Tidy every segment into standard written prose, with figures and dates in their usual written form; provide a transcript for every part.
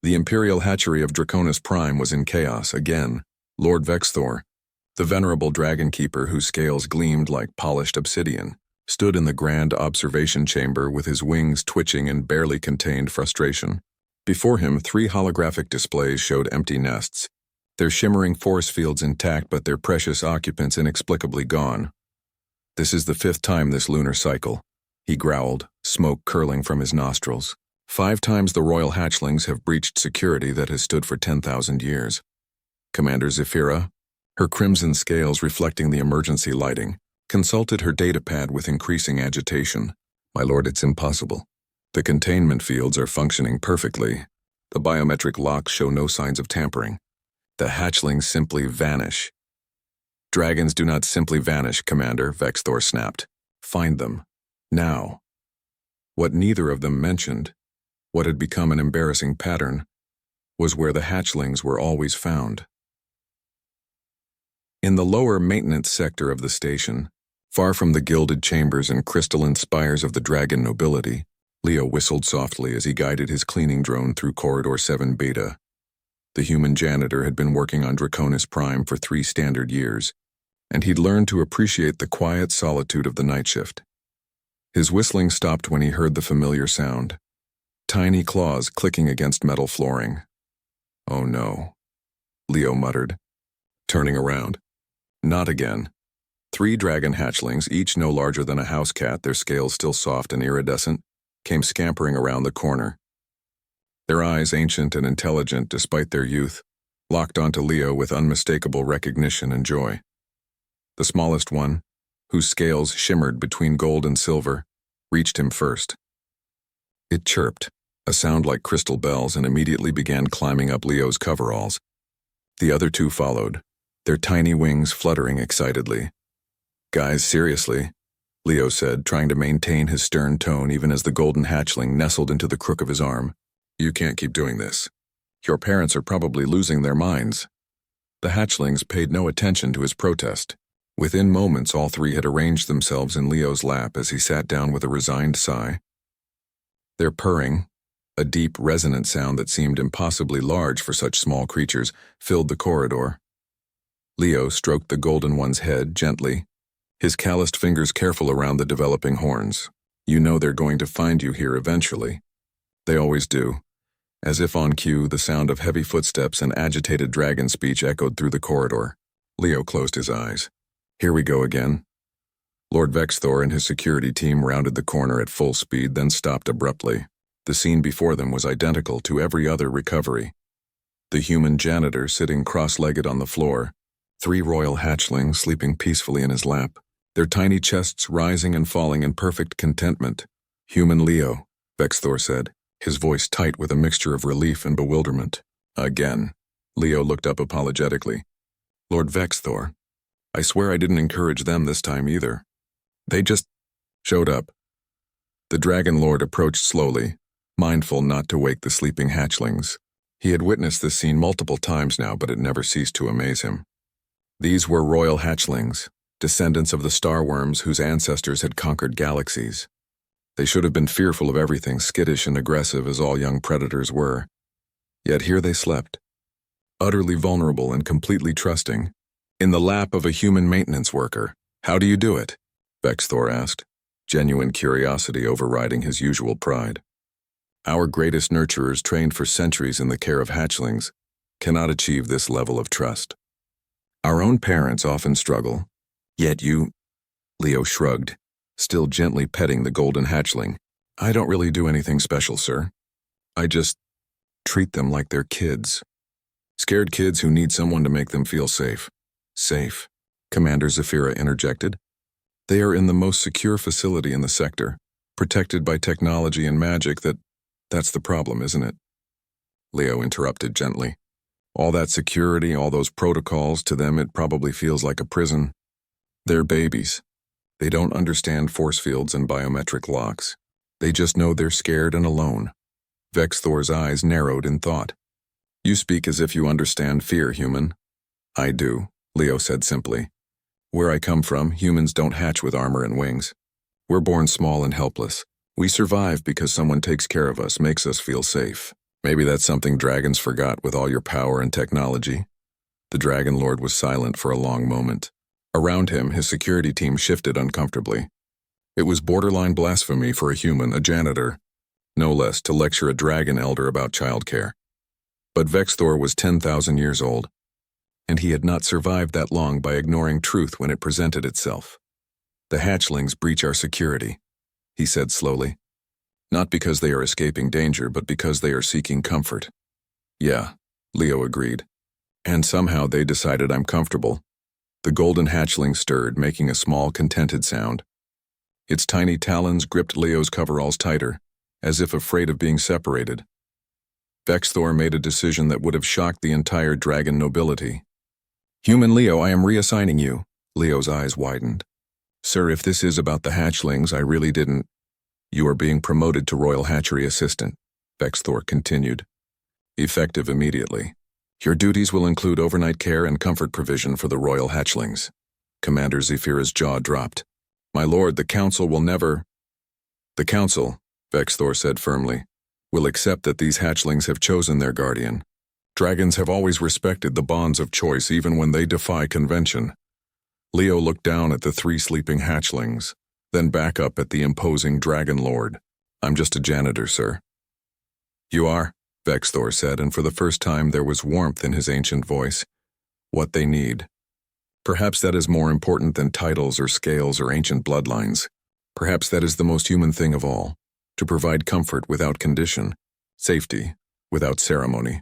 The Imperial hatchery of Draconis Prime was in chaos again. Lord Vexthor, the venerable dragon keeper whose scales gleamed like polished obsidian, stood in the grand observation chamber with his wings twitching in barely contained frustration. Before him, 3 holographic displays showed empty nests, their shimmering force fields intact but their precious occupants inexplicably gone. "This is the 5th time this lunar cycle," he growled, smoke curling from his nostrils. 5 times the royal hatchlings have breached security that has stood for 10,000 years. Commander Zephyra, her crimson scales reflecting the emergency lighting, consulted her datapad with increasing agitation. "My lord, it's impossible. The containment fields are functioning perfectly. The biometric locks show no signs of tampering. The hatchlings simply vanish." "Dragons do not simply vanish, Commander," Vexthor snapped. "Find them. Now." What neither of them mentioned, what had become an embarrassing pattern, was where the hatchlings were always found. In the lower maintenance sector of the station, far from the gilded chambers and crystalline spires of the dragon nobility, Leo whistled softly as he guided his cleaning drone through Corridor 7 Beta. The human janitor had been working on Draconis Prime for 3 standard years, and he'd learned to appreciate the quiet solitude of the night shift. His whistling stopped when he heard the familiar sound. Tiny claws clicking against metal flooring. "Oh no," Leo muttered, turning around. Not again. 3 dragon hatchlings, each no larger than a house cat, their scales still soft and iridescent, came scampering around the corner. Their eyes, ancient and intelligent despite their youth, locked onto Leo with unmistakable recognition and joy. The smallest one, whose scales shimmered between gold and silver, reached him first. It chirped, a sound like crystal bells, and immediately began climbing up Leo's coveralls. The other 2 followed, their tiny wings fluttering excitedly. "Guys, seriously," Leo said, trying to maintain his stern tone even as the golden hatchling nestled into the crook of his arm. "You can't keep doing this. Your parents are probably losing their minds." The hatchlings paid no attention to his protest. Within moments, all 3 had arranged themselves in Leo's lap as he sat down with a resigned sigh. Their purring, a deep, resonant sound that seemed impossibly large for such small creatures, filled the corridor. Leo stroked the golden one's head gently, his calloused fingers careful around the developing horns. "You know they're going to find you here eventually. They always do." As if on cue, the sound of heavy footsteps and agitated dragon speech echoed through the corridor. Leo closed his eyes. "Here we go again." Lord Vexthor and his security team rounded the corner at full speed, then stopped abruptly. The scene before them was identical to every other recovery. The human janitor sitting cross-legged on the floor, 3 royal hatchlings sleeping peacefully in his lap, their tiny chests rising and falling in perfect contentment. "Human Leo," Vexthor said, his voice tight with a mixture of relief and bewilderment. "Again." Leo looked up apologetically. "Lord Vexthor, I swear I didn't encourage them this time either. They just showed up." The Dragon Lord approached slowly, mindful not to wake the sleeping hatchlings. He had witnessed this scene multiple times now, but it never ceased to amaze him. These were royal hatchlings, descendants of the starworms whose ancestors had conquered galaxies. They should have been fearful of everything, skittish and aggressive as all young predators were. Yet here they slept, utterly vulnerable and completely trusting, in the lap of a human maintenance worker. "How do you do it?" Vexthor asked, genuine curiosity overriding his usual pride. "Our greatest nurturers, trained for centuries in the care of hatchlings, cannot achieve this level of trust. Our own parents often struggle. Yet you..." Leo shrugged, still gently petting the golden hatchling. "I don't really do anything special, sir. I just treat them like they're kids. Scared kids who need someone to make them feel safe." "Safe," Commander Zephyra interjected. "They are in the most secure facility in the sector, protected by technology and magic that's the problem, isn't it?" Leo interrupted gently. "All that security, all those protocols, to them it probably feels like a prison. They're babies. They don't understand force fields and biometric locks. They just know they're scared and alone." Vexthor's eyes narrowed in thought. "You speak as if you understand fear, human." "I do," Leo said simply. "Where I come from, humans don't hatch with armor and wings. We're born small and helpless. We survive because someone takes care of us, makes us feel safe. Maybe that's something dragons forgot with all your power and technology. The Dragon Lord was silent for a long moment. Around him, his security team shifted uncomfortably. It was borderline blasphemy for a human, a janitor, no less, to lecture a dragon elder about childcare. But Vexthor was 10,000 years old, and he had not survived that long by ignoring truth when it presented itself. The hatchlings breach our security, he said slowly. Not because they are escaping danger, but because they are seeking comfort. Yeah, Leo agreed. And somehow they decided I'm comfortable. The golden hatchling stirred, making a small, contented sound. Its tiny talons gripped Leo's coveralls tighter, as if afraid of being separated. Vexthor made a decision that would have shocked the entire dragon nobility. Human Leo, I am reassigning you. Leo's eyes widened. Sir, if this is about the hatchlings, I really didn't. You are being promoted to Royal Hatchery Assistant, Vexthor continued. Effective immediately. Your duties will include overnight care and comfort provision for the Royal Hatchlings. Commander Zephyra's jaw dropped. My lord, the Council will never... The Council, Vexthor said firmly, will accept that these hatchlings have chosen their guardian. Dragons have always respected the bonds of choice even when they defy convention. Leo looked down at the 3 sleeping hatchlings, then back up at the imposing Dragon Lord. I'm just a janitor, sir. You are, Vexthor said, and for the first time there was warmth in his ancient voice. What they need. Perhaps that is more important than titles or scales or ancient bloodlines. Perhaps that is the most human thing of all, to provide comfort without condition, safety without ceremony.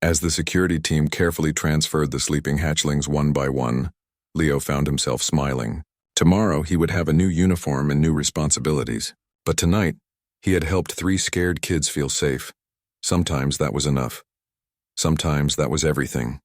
As the security team carefully transferred the sleeping hatchlings one by one, Leo found himself smiling. Tomorrow he would have a new uniform and new responsibilities. But tonight, he had helped 3 scared kids feel safe. Sometimes that was enough. Sometimes that was everything.